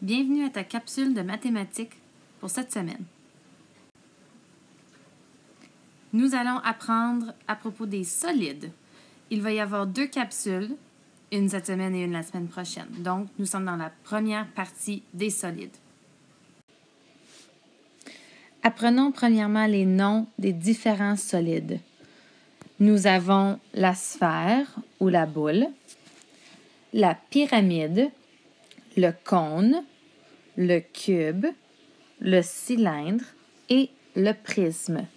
Bienvenue à ta capsule de mathématiques pour cette semaine. Nous allons apprendre à propos des solides. Il va y avoir 2 capsules, une cette semaine et une la semaine prochaine. Donc, nous sommes dans la première partie des solides. Apprenons premièrement les noms des différents solides. Nous avons la sphère ou la boule, la pyramide, le cône, le cube, le cylindre et le prisme.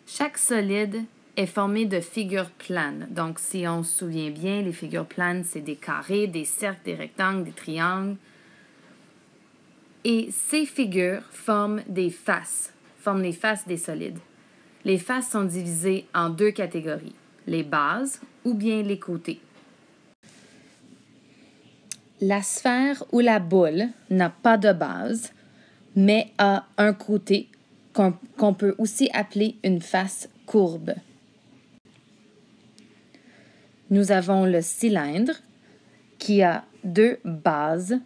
Chaque solide est formé de figures planes. Donc, si on se souvient bien, les figures planes, c'est des carrés, des cercles, des rectangles, des triangles. Et ces figures forment les faces des solides. Les faces sont divisées en 2 catégories, les bases ou bien les côtés. La sphère ou la boule n'a pas de base, mais a un côté qu'on peut aussi appeler une face courbe. Nous avons le cylindre qui a 2 bases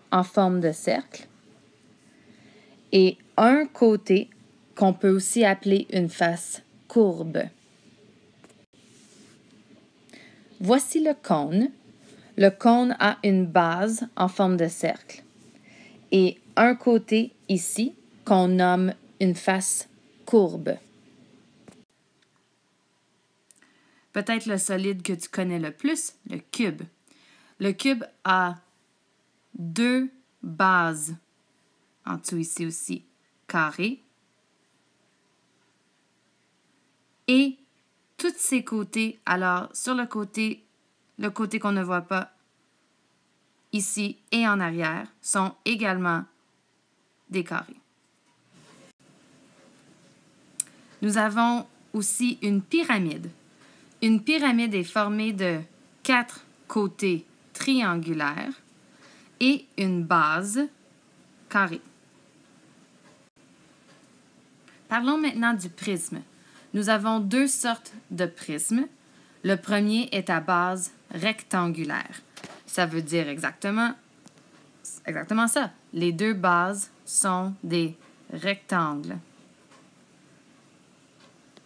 en forme de cercle et un côté qu'on peut aussi appeler une face courbe. Voici le cône. Le cône a une base en forme de cercle et un côté ici qu'on nomme une face courbe. Peut-être le solide que tu connais le plus, le cube. Le cube a 2 bases, en dessous ici aussi, carré, et tous ses côtés, alors sur le côté qu'on ne voit pas ici et en arrière, sont également des carrés. Nous avons aussi une pyramide. Une pyramide est formée de 4 côtés triangulaires et une base carrée. Parlons maintenant du prisme. Nous avons 2 sortes de prismes. Le premier est à base rectangulaire. Ça veut dire exactement ça. Les 2 bases sont des rectangles.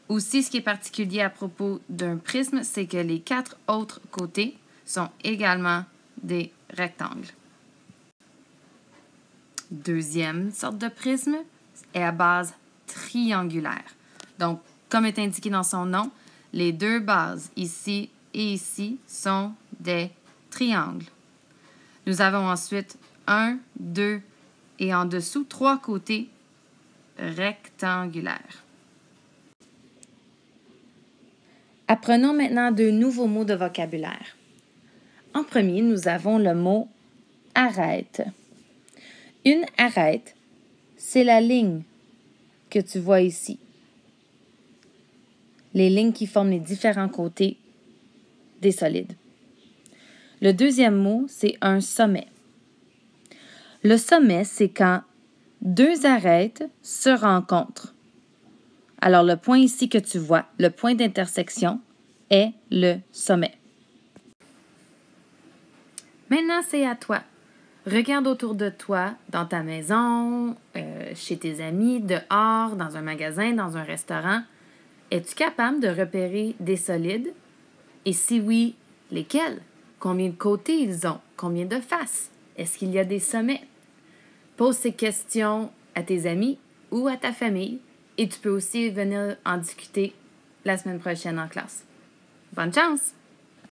Aussi, ce qui est particulier à propos d'un prisme, c'est que les 4 autres côtés sont également des rectangles. Deuxième sorte de prisme est à base triangulaire. Donc, comme est indiqué dans son nom, les 2 bases ici et ici sont des triangles. Nous avons ensuite 1, 2 et en dessous 3 côtés rectangulaires. Apprenons maintenant 2 nouveaux mots de vocabulaire. En premier, nous avons le mot « arête ». Une arête, c'est la ligne que tu vois ici. Les lignes qui forment les différents côtés des solides. Le deuxième mot, c'est un sommet. Le sommet, c'est quand 2 arêtes se rencontrent. Alors, le point ici que tu vois, le point d'intersection, est le sommet. Maintenant, c'est à toi. Regarde autour de toi, dans ta maison, chez tes amis, dehors, dans un magasin, dans un restaurant. Es-tu capable de repérer des solides? Et si oui, lesquels? Combien de côtés ils ont? Combien de faces? Est-ce qu'il y a des sommets? Pose ces questions à tes amis ou à ta famille et tu peux aussi venir en discuter la semaine prochaine en classe. Bonne chance!